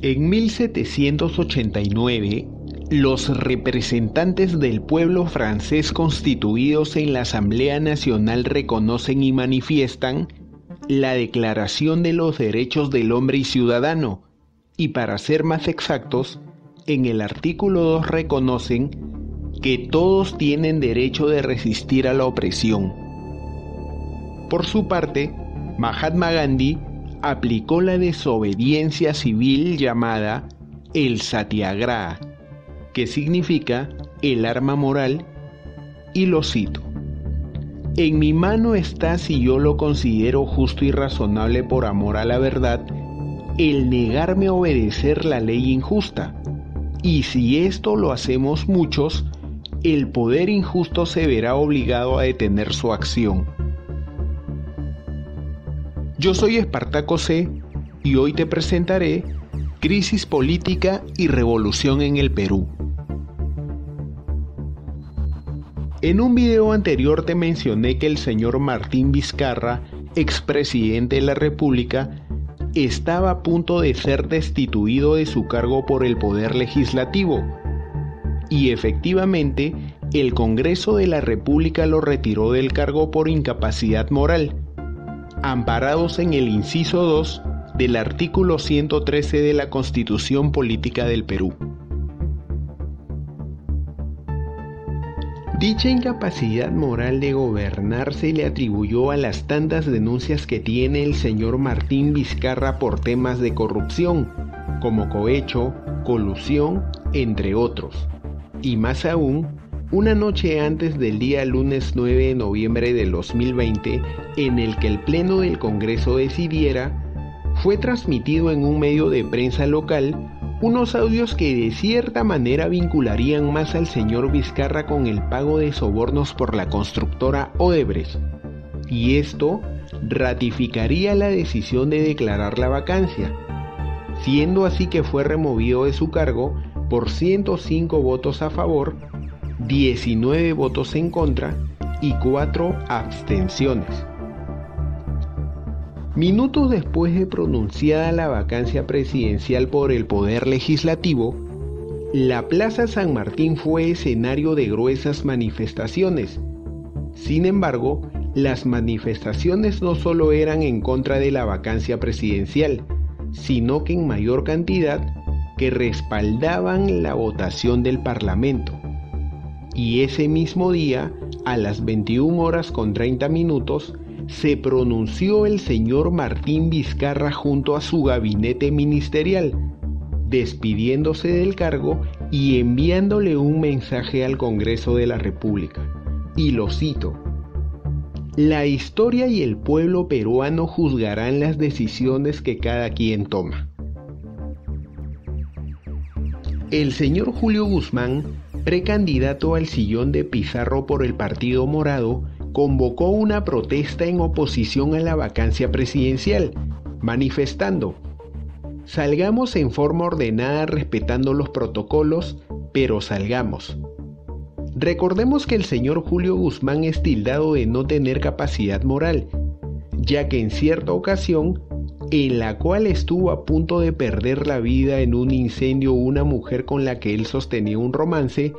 En 1789, los representantes del pueblo francés constituidos en la Asamblea Nacional reconocen y manifiestan la Declaración de los Derechos del Hombre y Ciudadano, y para ser más exactos, en el artículo 2 reconocen que todos tienen derecho de resistir a la opresión. Por su parte, Mahatma Gandhi aplicó la desobediencia civil llamada el Satyagraha, que significa el arma moral, y lo cito: en mi mano está, si yo lo considero justo y razonable por amor a la verdad, el negarme a obedecer la ley injusta, y si esto lo hacemos muchos, el poder injusto se verá obligado a detener su acción. Yo soy Espartaco C. y hoy te presentaré Crisis política y revolución en el Perú. En un video anterior te mencioné que el señor Martín Vizcarra, expresidente de la República, estaba a punto de ser destituido de su cargo por el Poder Legislativo. Y efectivamente, el Congreso de la República lo retiró del cargo por incapacidad moral, amparados en el inciso 2 del artículo 113 de la Constitución Política del Perú. Dicha incapacidad moral de gobernar se le atribuyó a las tantas denuncias que tiene el señor Martín Vizcarra por temas de corrupción, como cohecho, colusión, entre otros. Y más aún, una noche antes del día lunes 9 de noviembre del 2020, en el que el Pleno del Congreso decidiera, fue transmitido en un medio de prensa local unos audios que de cierta manera vincularían más al señor Vizcarra con el pago de sobornos por la constructora Odebrecht, y esto ratificaría la decisión de declarar la vacancia, siendo así que fue removido de su cargo por 105 votos a favor, 19 votos en contra y 4 abstenciones. Minutos después de pronunciada la vacancia presidencial por el Poder Legislativo, la Plaza San Martín fue escenario de gruesas manifestaciones. Sin embargo, las manifestaciones no solo eran en contra de la vacancia presidencial, sino que en mayor cantidad que respaldaban la votación del Parlamento. Y ese mismo día, a las 21:30, se pronunció el señor Martín Vizcarra junto a su gabinete ministerial, despidiéndose del cargo y enviándole un mensaje al Congreso de la República. Y lo cito: la historia y el pueblo peruano juzgarán las decisiones que cada quien toma. El señor Julio Guzmán, precandidato al sillón de Pizarro por el Partido Morado, convocó una protesta en oposición a la vacancia presidencial, manifestando: salgamos en forma ordenada respetando los protocolos, pero salgamos. Recordemos que el señor Julio Guzmán es tildado de no tener capacidad moral, ya que en cierta ocasión, en la cual estuvo a punto de perder la vida en un incendio una mujer con la que él sostenía un romance,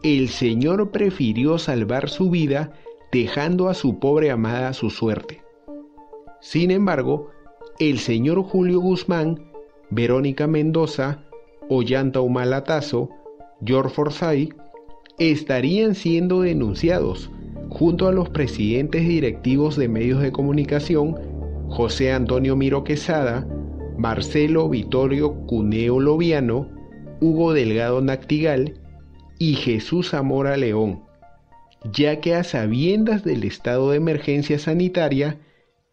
el señor prefirió salvar su vida dejando a su pobre amada a su suerte. Sin embargo, el señor Julio Guzmán, Verónica Mendoza, Ollanta Humala-Tazo, George Forsyth estarían siendo denunciados junto a los presidentes directivos de medios de comunicación José Antonio Miro Quesada, Marcelo Vittorio Cuneo Loviano, Hugo Delgado Nactigal y Jesús Zamora León, ya que a sabiendas del estado de emergencia sanitaria,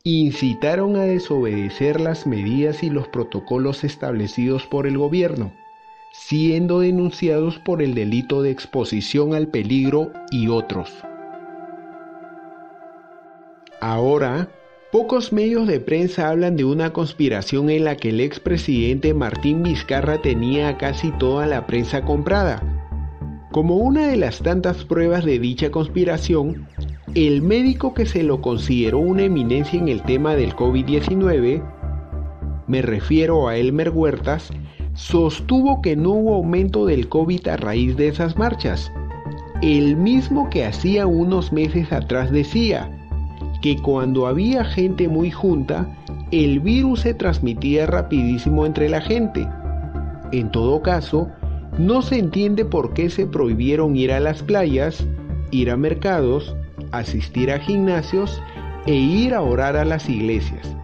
incitaron a desobedecer las medidas y los protocolos establecidos por el gobierno, siendo denunciados por el delito de exposición al peligro y otros. Ahora, pocos medios de prensa hablan de una conspiración en la que el expresidente Martín Vizcarra tenía a casi toda la prensa comprada. Como una de las tantas pruebas de dicha conspiración, el médico que se lo consideró una eminencia en el tema del COVID-19, me refiero a Elmer Huertas, sostuvo que no hubo aumento del COVID a raíz de esas marchas. El mismo que hacía unos meses atrás decía que cuando había gente muy junta, el virus se transmitía rapidísimo entre la gente. En todo caso, no se entiende por qué se prohibieron ir a las playas, ir a mercados, asistir a gimnasios e ir a orar a las iglesias.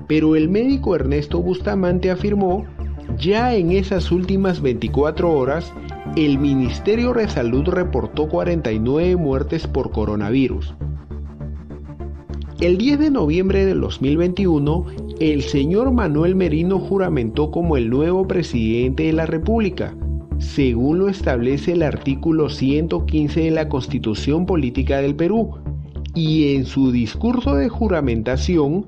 Pero el médico Ernesto Bustamante afirmó, ya en esas últimas 24 horas, el Ministerio de Salud reportó 49 muertes por coronavirus. El 10 de noviembre del 2021, el señor Manuel Merino juramentó como el nuevo presidente de la República, según lo establece el artículo 115 de la Constitución Política del Perú, y en su discurso de juramentación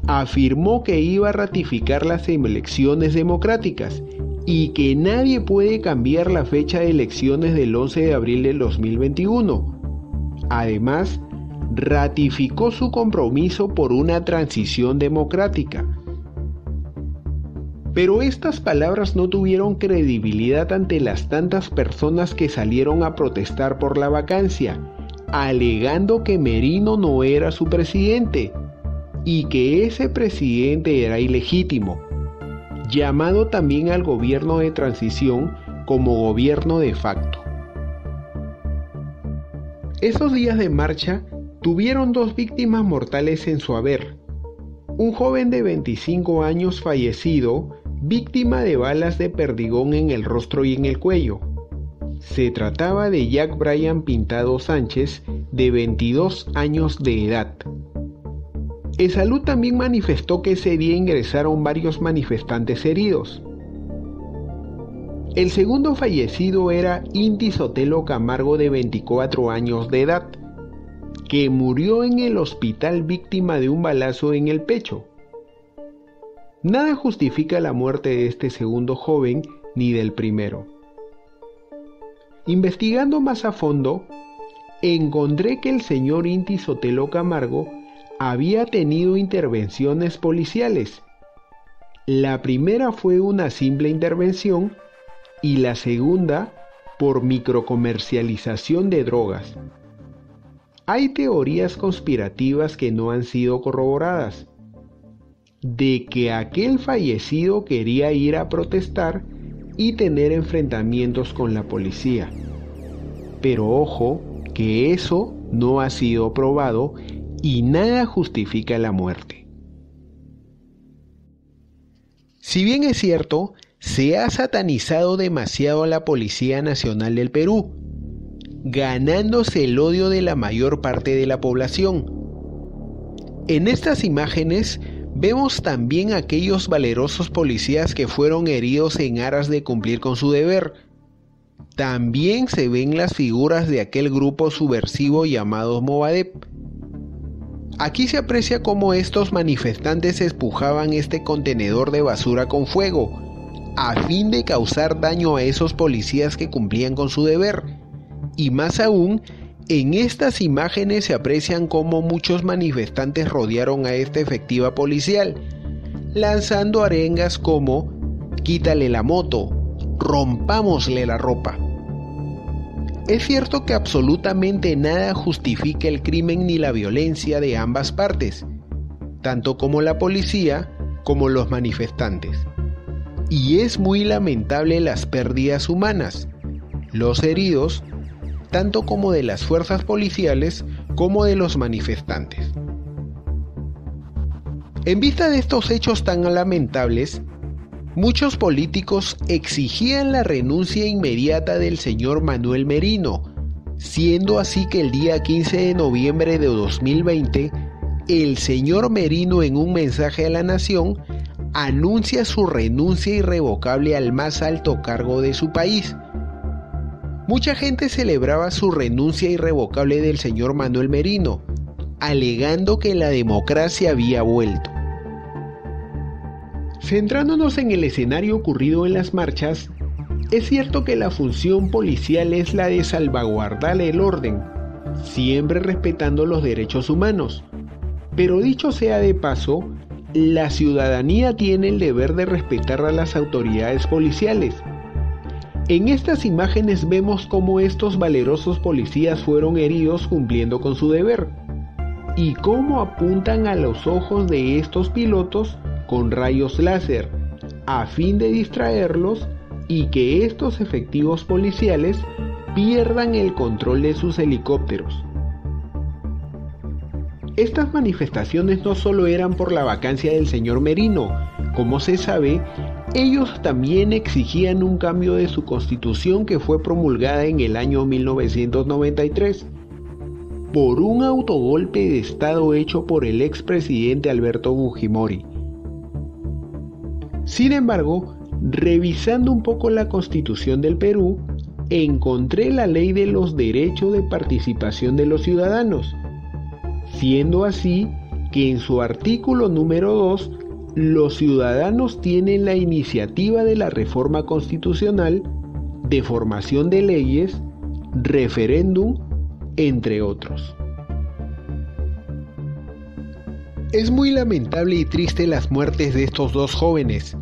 afirmó que iba a ratificar las elecciones democráticas y que nadie puede cambiar la fecha de elecciones del 11 de abril del 2021. Además, ratificó su compromiso por una transición democrática. Pero estas palabras no tuvieron credibilidad ante las tantas personas que salieron a protestar por la vacancia, alegando que Merino no era su presidente y que ese presidente era ilegítimo, llamado también al gobierno de transición como gobierno de facto. Esos días de marcha tuvieron 2 víctimas mortales en su haber. Un joven de 25 años fallecido, víctima de balas de perdigón en el rostro y en el cuello. Se trataba de Jack Brian Pintado Sánchez, de 22 años de edad. El Salud también manifestó que ese día ingresaron varios manifestantes heridos. El segundo fallecido era Inti Sotelo Camargo, de 24 años de edad, que murió en el hospital víctima de un balazo en el pecho. Nada justifica la muerte de este segundo joven ni del primero. Investigando más a fondo, encontré que el señor Inti Sotelo Camargo había tenido intervenciones policiales. La primera fue una simple intervención y la segunda por microcomercialización de drogas. Hay teorías conspirativas que no han sido corroboradas, de que aquel fallecido quería ir a protestar y tener enfrentamientos con la policía. Pero ojo, que eso no ha sido probado y nada justifica la muerte. Si bien es cierto, se ha satanizado demasiado a la Policía Nacional del Perú, ganándose el odio de la mayor parte de la población. En estas imágenes vemos también a aquellos valerosos policías que fueron heridos en aras de cumplir con su deber. También se ven las figuras de aquel grupo subversivo llamado Movadep. Aquí se aprecia cómo estos manifestantes empujaban este contenedor de basura con fuego, a fin de causar daño a esos policías que cumplían con su deber. Y más aún, en estas imágenes se aprecian cómo muchos manifestantes rodearon a esta efectiva policial, lanzando arengas como "quítale la moto", "rompámosle la ropa". Es cierto que absolutamente nada justifica el crimen ni la violencia de ambas partes, tanto como la policía como los manifestantes. Y es muy lamentable las pérdidas humanas, los heridos, tanto como de las fuerzas policiales como de los manifestantes. En vista de estos hechos tan lamentables, muchos políticos exigían la renuncia inmediata del señor Manuel Merino, siendo así que el día 15 de noviembre de 2020, el señor Merino, en un mensaje a la nación, anuncia su renuncia irrevocable al más alto cargo de su país. Mucha gente celebraba su renuncia irrevocable del señor Manuel Merino, alegando que la democracia había vuelto. Centrándonos en el escenario ocurrido en las marchas, es cierto que la función policial es la de salvaguardar el orden, siempre respetando los derechos humanos. Pero dicho sea de paso, la ciudadanía tiene el deber de respetar a las autoridades policiales. En estas imágenes vemos cómo estos valerosos policías fueron heridos cumpliendo con su deber y cómo apuntan a los ojos de estos pilotos con rayos láser a fin de distraerlos y que estos efectivos policiales pierdan el control de sus helicópteros. Estas manifestaciones no solo eran por la vacancia del señor Merino. Como se sabe, ellos también exigían un cambio de su constitución que fue promulgada en el año 1993 por un autogolpe de estado hecho por el expresidente Alberto Fujimori. Sin embargo, revisando un poco la Constitución del Perú, encontré la Ley de los Derechos de Participación de los Ciudadanos, siendo así que en su artículo número 2, los ciudadanos tienen la iniciativa de la reforma constitucional, de formación de leyes, referéndum, entre otros. Es muy lamentable y triste las muertes de estos dos jóvenes,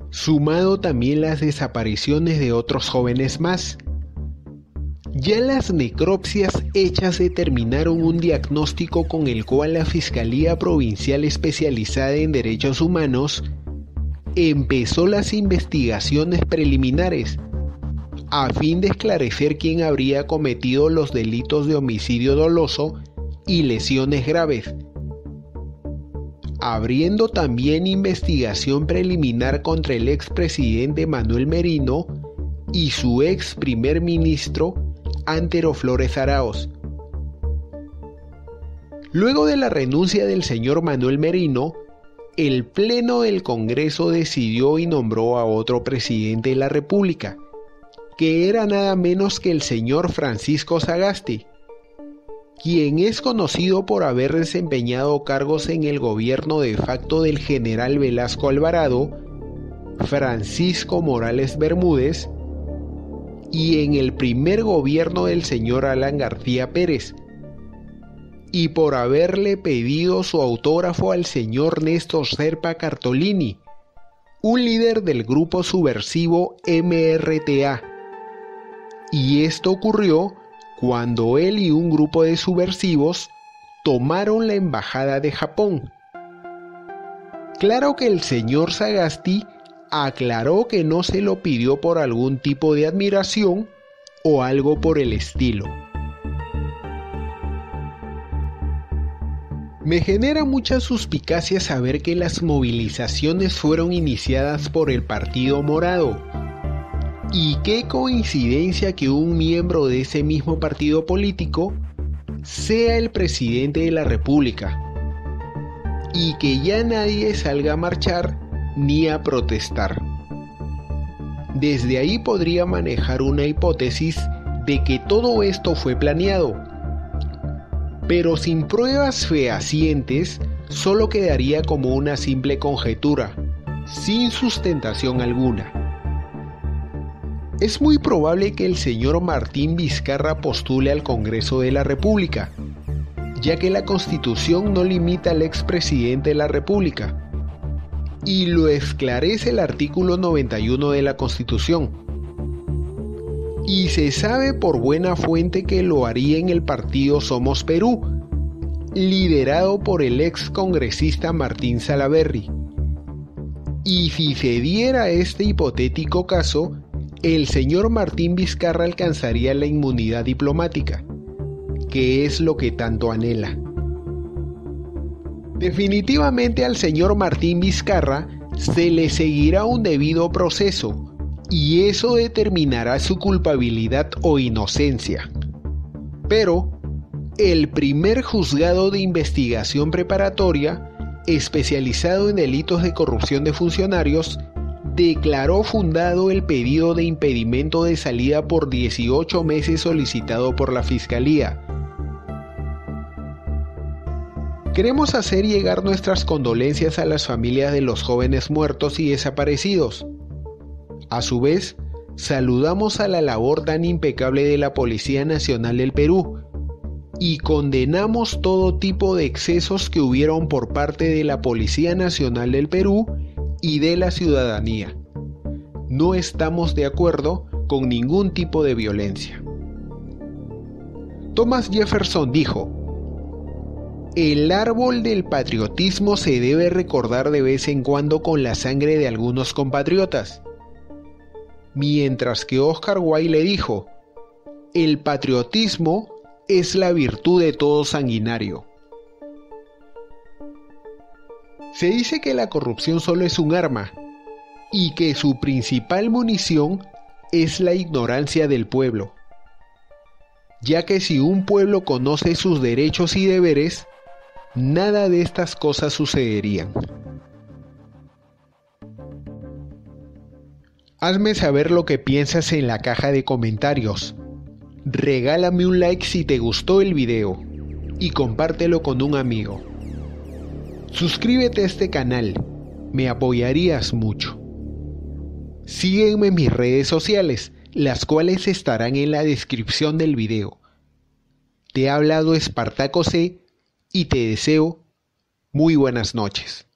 sumado también las desapariciones de otros jóvenes más. Ya las necropsias hechas determinaron un diagnóstico con el cual la Fiscalía Provincial Especializada en Derechos Humanos empezó las investigaciones preliminares a fin de esclarecer quién habría cometido los delitos de homicidio doloso y lesiones graves, abriendo también investigación preliminar contra el expresidente Manuel Merino y su ex primer ministro Antero Flores Araoz. Luego de la renuncia del señor Manuel Merino, el Pleno del Congreso decidió y nombró a otro presidente de la República, que era nada menos que el señor Francisco Sagasti, quien es conocido por haber desempeñado cargos en el gobierno de facto del general Velasco Alvarado, Francisco Morales Bermúdez y en el primer gobierno del señor Alan García Pérez, y por haberle pedido su autógrafo al señor Néstor Serpa Cartolini, un líder del grupo subversivo MRTA. Y esto ocurrió cuando él y un grupo de subversivos tomaron la embajada de Japón. Claro que el señor Sagasti aclaró que no se lo pidió por algún tipo de admiración o algo por el estilo. Me genera mucha suspicacia saber que las movilizaciones fueron iniciadas por el Partido Morado. Y qué coincidencia que un miembro de ese mismo partido político sea el presidente de la República y que ya nadie salga a marchar ni a protestar. Desde ahí podría manejar una hipótesis de que todo esto fue planeado, pero sin pruebas fehacientes solo quedaría como una simple conjetura, sin sustentación alguna. Es muy probable que el señor Martín Vizcarra postule al Congreso de la República, ya que la Constitución no limita al expresidente de la República, y lo esclarece el artículo 91 de la Constitución. Y se sabe por buena fuente que lo haría en el partido Somos Perú, liderado por el ex congresista Martín Salaverry. Y si se diera este hipotético caso, el señor Martín Vizcarra alcanzaría la inmunidad diplomática, que es lo que tanto anhela. Definitivamente al señor Martín Vizcarra se le seguirá un debido proceso, y eso determinará su culpabilidad o inocencia. Pero el primer juzgado de investigación preparatoria, especializado en delitos de corrupción de funcionarios, declaró fundado el pedido de impedimento de salida por 18 meses solicitado por la Fiscalía. Queremos hacer llegar nuestras condolencias a las familias de los jóvenes muertos y desaparecidos. A su vez, saludamos a la labor tan impecable de la Policía Nacional del Perú y condenamos todo tipo de excesos que hubieron por parte de la Policía Nacional del Perú y de la ciudadanía. No estamos de acuerdo con ningún tipo de violencia. Thomas Jefferson dijo: el árbol del patriotismo se debe recordar de vez en cuando con la sangre de algunos compatriotas. Mientras que Oscar Wilde le dijo: el patriotismo es la virtud de todo sanguinario. Se dice que la corrupción solo es un arma y que su principal munición es la ignorancia del pueblo, ya que si un pueblo conoce sus derechos y deberes, nada de estas cosas sucederían. Hazme saber lo que piensas en la caja de comentarios. Regálame un like si te gustó el video y compártelo con un amigo. Suscríbete a este canal, me apoyarías mucho. Sígueme en mis redes sociales, las cuales estarán en la descripción del video. Te ha hablado Espartaco C y te deseo muy buenas noches.